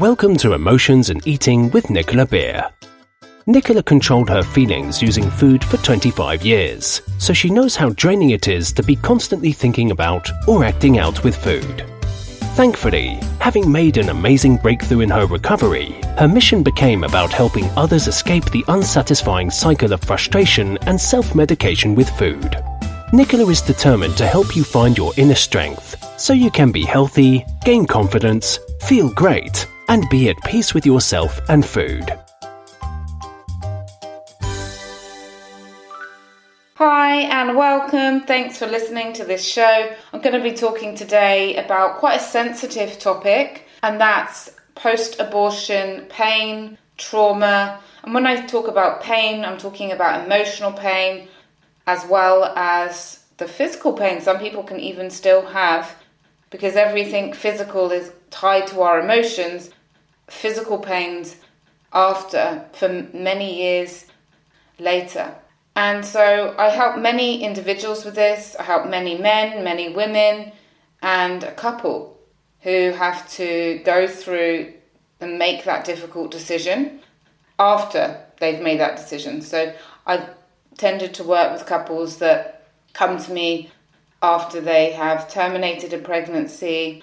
Welcome to Emotions and Eating with Nicola Beer. Nicola controlled her feelings using food for 25 years, so she knows how draining it is to be constantly thinking about or acting out with food. Thankfully, having made an amazing breakthrough in her recovery, her mission became about helping others escape the unsatisfying cycle of frustration and self-medication with food. Nicola is determined to help you find your inner strength so you can be healthy, gain confidence, feel great, and be at peace with yourself and food. Hi and welcome. Thanks for listening to this show. I'm going to be talking today about quite a sensitive topic, and that's post-abortion pain, trauma. And when I talk about pain, I'm talking about emotional pain as well as the physical pain some people can even still have, because everything physical is tied to our emotions. Physical pains after, for many years later. And so I help many individuals with this. I help many men, many women, and a couple who have to go through and make that difficult decision after they've made that decision. So I've tended to work with couples that come to me after they have terminated a pregnancy,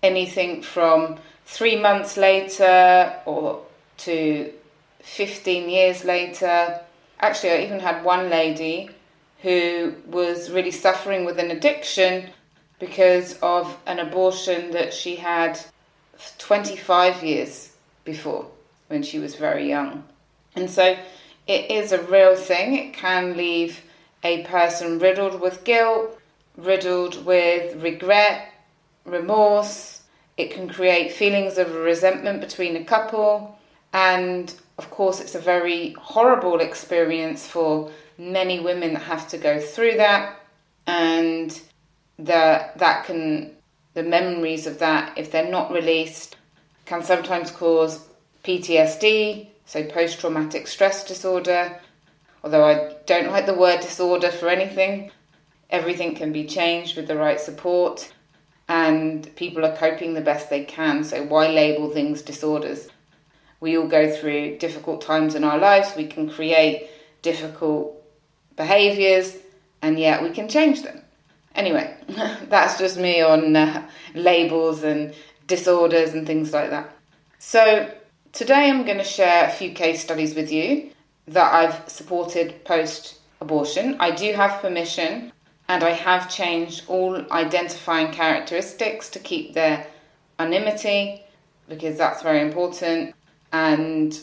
anything from 3 months later or to 15 years later. Actually, I even had one lady who was really suffering with an addiction because of an abortion that she had 25 years before when she was very young. And so it is a real thing. It can leave a person riddled with guilt, riddled with regret, remorse. It can create feelings of resentment between a couple. And of course, it's a very horrible experience for many women that have to go through that. And the memories of that, if they're not released, can sometimes cause PTSD, so post-traumatic stress disorder. Although I don't like the word disorder for anything, everything can be changed with the right support, and people are coping the best they can. So why label things disorders? We all go through difficult times in our lives. We can create difficult behaviours, and yet we can change them. Anyway, that's just me on labels and disorders and things like that. So today I'm going to share a few case studies with you that I've supported post-abortion. I do have permission, and I have changed all identifying characteristics to keep their anonymity, because that's very important. And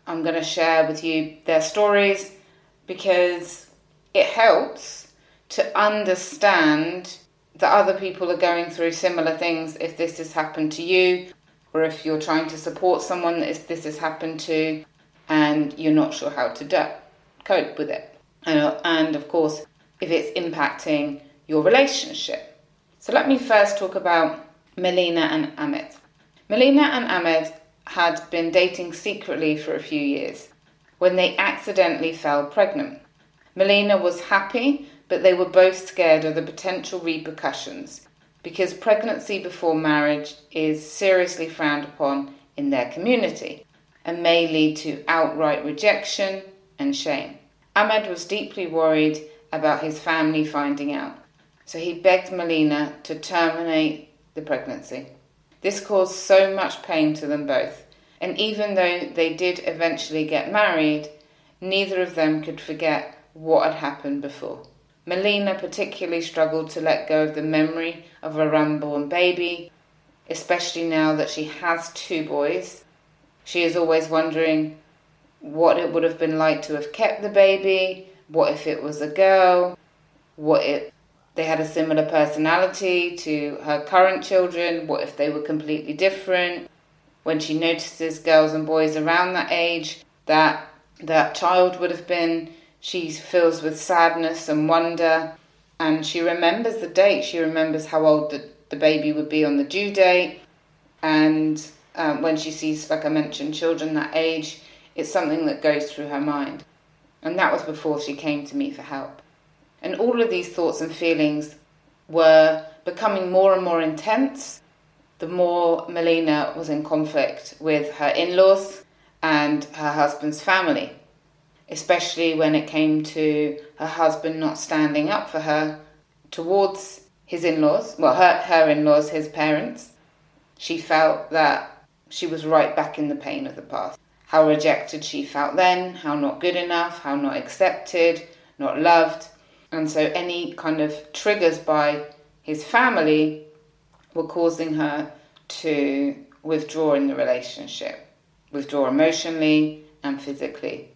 I'm going to share with you their stories because it helps to understand that other people are going through similar things if this has happened to you, or if you're trying to support someone that this has happened to and you're not sure how to cope with it. And of course, if it's impacting your relationship. So let me first talk about Melina and Ahmed. Melina and Ahmed had been dating secretly for a few years when they accidentally fell pregnant. Melina was happy, but they were both scared of the potential repercussions because pregnancy before marriage is seriously frowned upon in their community and may lead to outright rejection and shame. Ahmed was deeply worried about his family finding out, so he begged Melina to terminate the pregnancy. This caused so much pain to them both, and even though they did eventually get married, neither of them could forget what had happened before. Melina particularly struggled to let go of the memory of her unborn baby, especially now that she has 2 boys. She is always wondering what it would have been like to have kept the baby, what if it was a girl, what if they had a similar personality to her current children, what if they were completely different. When she notices girls and boys around that age that child would have been, she fills with sadness and wonder, and she remembers the date. She remembers how old the baby would be on the due date, and when she sees, like I mentioned, children that age, it's something that goes through her mind. And that was before she came to me for help. And all of these thoughts and feelings were becoming more and more intense the more Melina was in conflict with her in-laws and her husband's family, especially when it came to her husband not standing up for her towards his in-laws, well, her in-laws, his parents. She felt that she was right back in the pain of the past. How rejected she felt then, how not good enough, how not accepted, not loved. And so any kind of triggers by his family were causing her to withdraw in the relationship, withdraw emotionally and physically.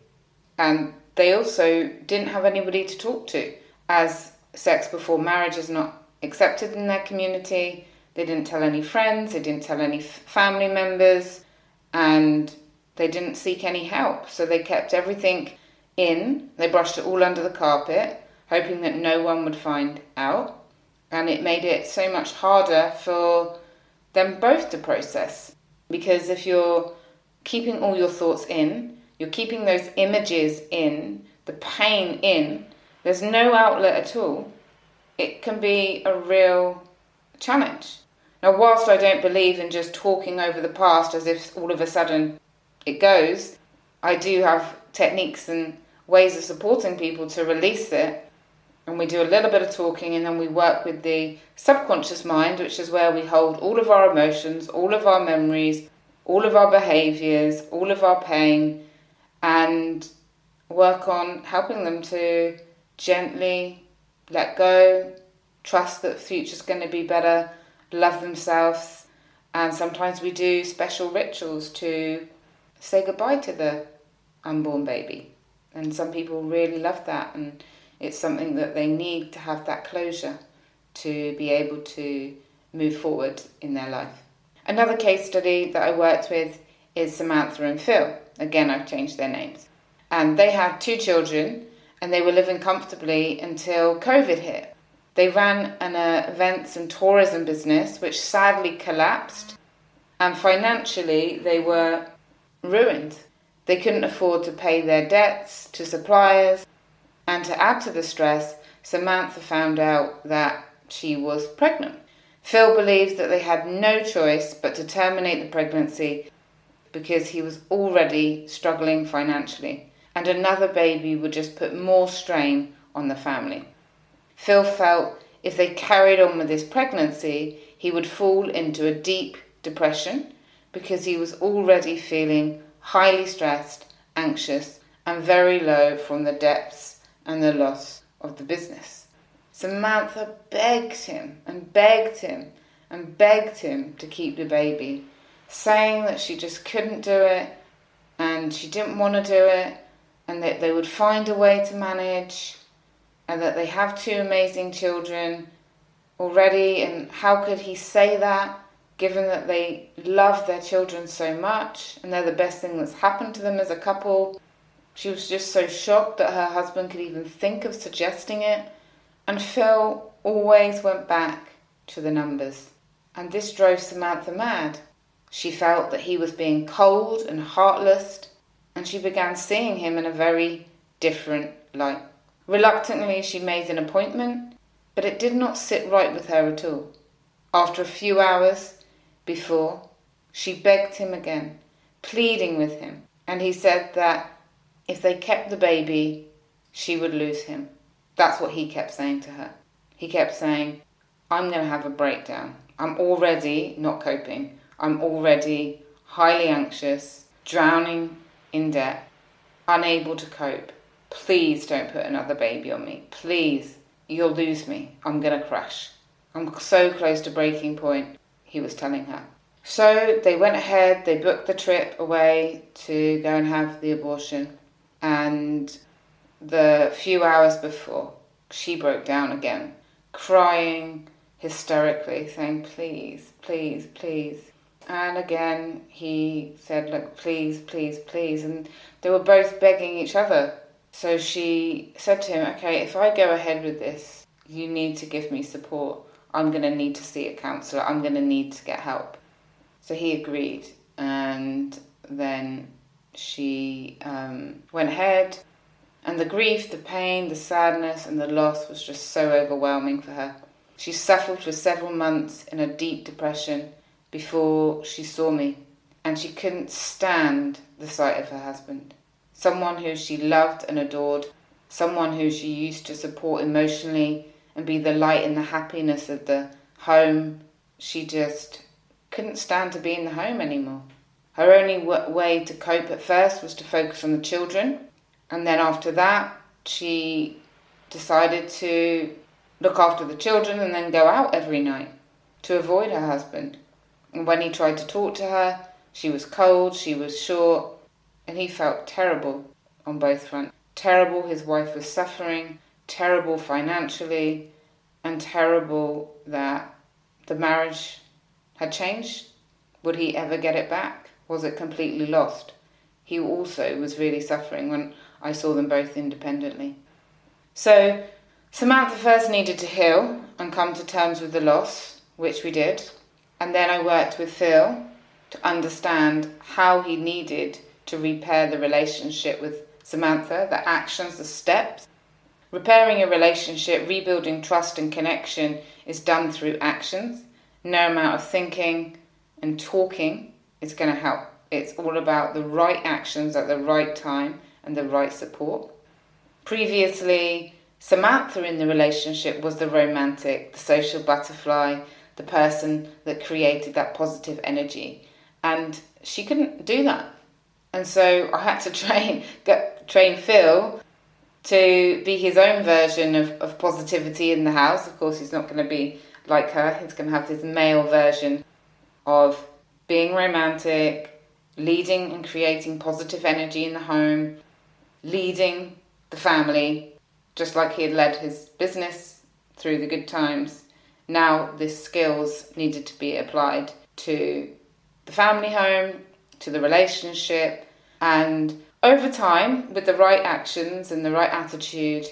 And they also didn't have anybody to talk to, as sex before marriage is not accepted in their community. They didn't tell any friends, they didn't tell any family members, and they didn't seek any help. So they kept everything in, they brushed it all under the carpet, hoping that no one would find out. And it made it so much harder for them both to process. Because if you're keeping all your thoughts in, you're keeping those images in, the pain in, there's no outlet at all, it can be a real challenge. Now, whilst I don't believe in just talking over the past as if all of a sudden it goes, I do have techniques and ways of supporting people to release it. And we do a little bit of talking, and then we work with the subconscious mind, which is where we hold all of our emotions, all of our memories, all of our behaviours, all of our pain, and work on helping them to gently let go, trust that the future's going to be better, love themselves. And sometimes we do special rituals to say goodbye to the unborn baby. And some people really love that, and it's something that they need to have that closure to be able to move forward in their life. Another case study that I worked with is Samantha and Phil. Again, I've changed their names. And they had 2 children, and they were living comfortably until COVID hit. They ran an events and tourism business, which sadly collapsed. And financially, they were ruined. They couldn't afford to pay their debts to suppliers. And to add to the stress, Samantha found out that she was pregnant. Phil believed that they had no choice but to terminate the pregnancy because he was already struggling financially, and another baby would just put more strain on the family. Phil felt if they carried on with this pregnancy, he would fall into a deep depression because he was already feeling highly stressed, anxious, and very low from the depths and the loss of the business. Samantha begged him and begged him and begged him to keep the baby, saying that she just couldn't do it and she didn't want to do it, and that they would find a way to manage, and that they have 2 amazing children already. And how could he say that, given that they love their children so much and they're the best thing that's happened to them as a couple? She was just so shocked that her husband could even think of suggesting it. And Phil always went back to the numbers. And this drove Samantha mad. She felt that he was being cold and heartless, and she began seeing him in a very different light. Reluctantly, she made an appointment, but it did not sit right with her at all. After a few hours before, she begged him again, pleading with him, and he said that if they kept the baby, she would lose him. That's what he kept saying to her. He kept saying, I'm going to have a breakdown. I'm already not coping. I'm already highly anxious, drowning in debt, unable to cope. Please don't put another baby on me. Please, you'll lose me. I'm going to crash. I'm so close to breaking point, he was telling her. So they went ahead, they booked the trip away to go and have the abortion. And the few hours before, she broke down again, crying hysterically, saying, please, please, please. And again, he said, look, please, please, please. And they were both begging each other. So she said to him, okay, if I go ahead with this, you need to give me support. I'm going to need to see a counsellor. I'm going to need to get help. So he agreed. And then she went ahead. And the grief, the pain, the sadness and the loss was just so overwhelming for her. She suffered for several months in a deep depression before she saw me, and she couldn't stand the sight of her husband. Someone who she loved and adored, someone who she used to support emotionally and be the light and the happiness of the home. She just couldn't stand to be in the home anymore. Her only way to cope at first was to focus on the children, and then after that she decided to look after the children and then go out every night to avoid her husband. And when he tried to talk to her, she was cold, she was short, and he felt terrible on both fronts. Terrible his wife was suffering, terrible financially, and terrible that the marriage had changed. Would he ever get it back? Was it completely lost? He also was really suffering when I saw them both independently. So Samantha first needed to heal and come to terms with the loss, which we did. And then I worked with Phil to understand how he needed to repair the relationship with Samantha, the actions, the steps. Repairing a relationship, rebuilding trust and connection is done through actions. No amount of thinking and talking is going to help. It's all about the right actions at the right time and the right support. Previously, Samantha in the relationship was the romantic, the social butterfly, the person that created that positive energy. And she couldn't do that. And so I had to train Phil to be his own version of positivity in the house. Of course, he's not going to be like her. He's going to have this male version of being romantic, leading and creating positive energy in the home, leading the family, just like he had led his business through the good times. Now these skills needed to be applied to the family home, to the relationship, and over time, with the right actions and the right attitude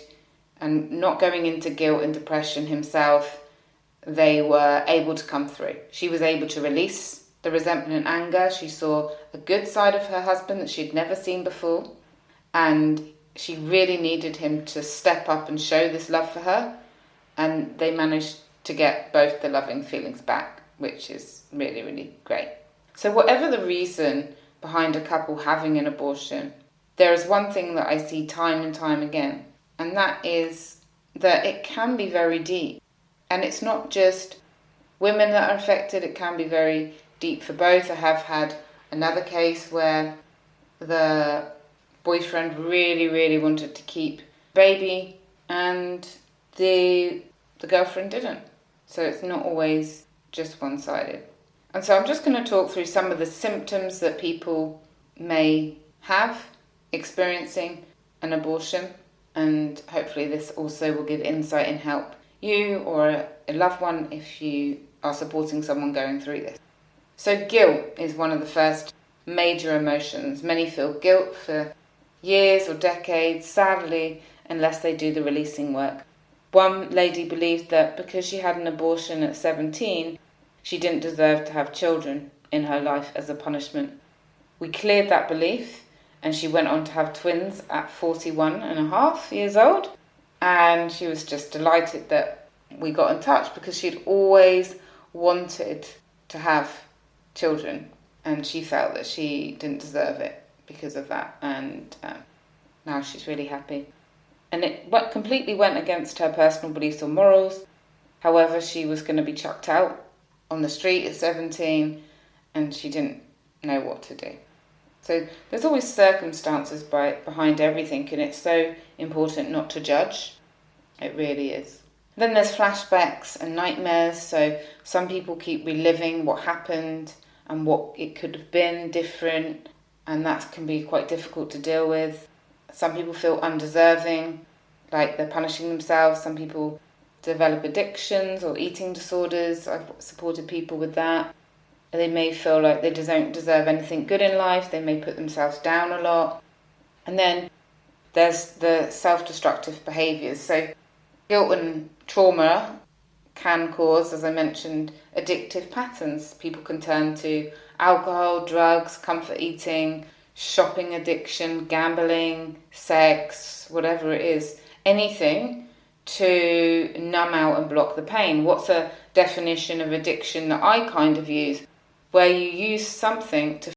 and not going into guilt and depression himself, they were able to come through. She was able to release the resentment and anger. She saw a good side of her husband that she'd never seen before, and she really needed him to step up and show this love for her, and they managed to get both the loving feelings back, which is really, really great. So whatever the reason behind a couple having an abortion, there is one thing that I see time and time again, and that is that it can be very deep. And it's not just women that are affected, it can be very deep for both. I have had another case where the boyfriend really, really wanted to keep baby and the girlfriend didn't. So it's not always just one-sided. And so I'm just going to talk through some of the symptoms that people may have experiencing an abortion, and hopefully this also will give insight and help you or a loved one if you are supporting someone going through this. So guilt is one of the first major emotions. Many feel guilt for years or decades, sadly, unless they do the releasing work. One lady believed that because she had an abortion at 17, she didn't deserve to have children in her life as a punishment. We cleared that belief, and she went on to have twins at 41 and a half years old. And she was just delighted that we got in touch because she'd always wanted to have children, and she felt that she didn't deserve it because of that. And now she's really happy. And it completely went against her personal beliefs or morals. However, she was going to be chucked out on the street at 17, and she didn't know what to do. So there's always circumstances behind everything, and it's so important not to judge. It really is. Then there's flashbacks and nightmares. So some people keep reliving what happened and what it could have been different, and that can be quite difficult to deal with. Some people feel undeserving, like they're punishing themselves. Some people develop addictions or eating disorders. I've supported people with that. They may feel like they don't deserve anything good in life. They may put themselves down a lot. And then there's the self-destructive behaviours. So guilt and trauma can cause, as I mentioned, addictive patterns. People can turn to alcohol, drugs, comfort eating, shopping addiction, gambling, sex, whatever it is. Anything to numb out and block the pain. What's a definition of addiction that I kind of use? where you use something to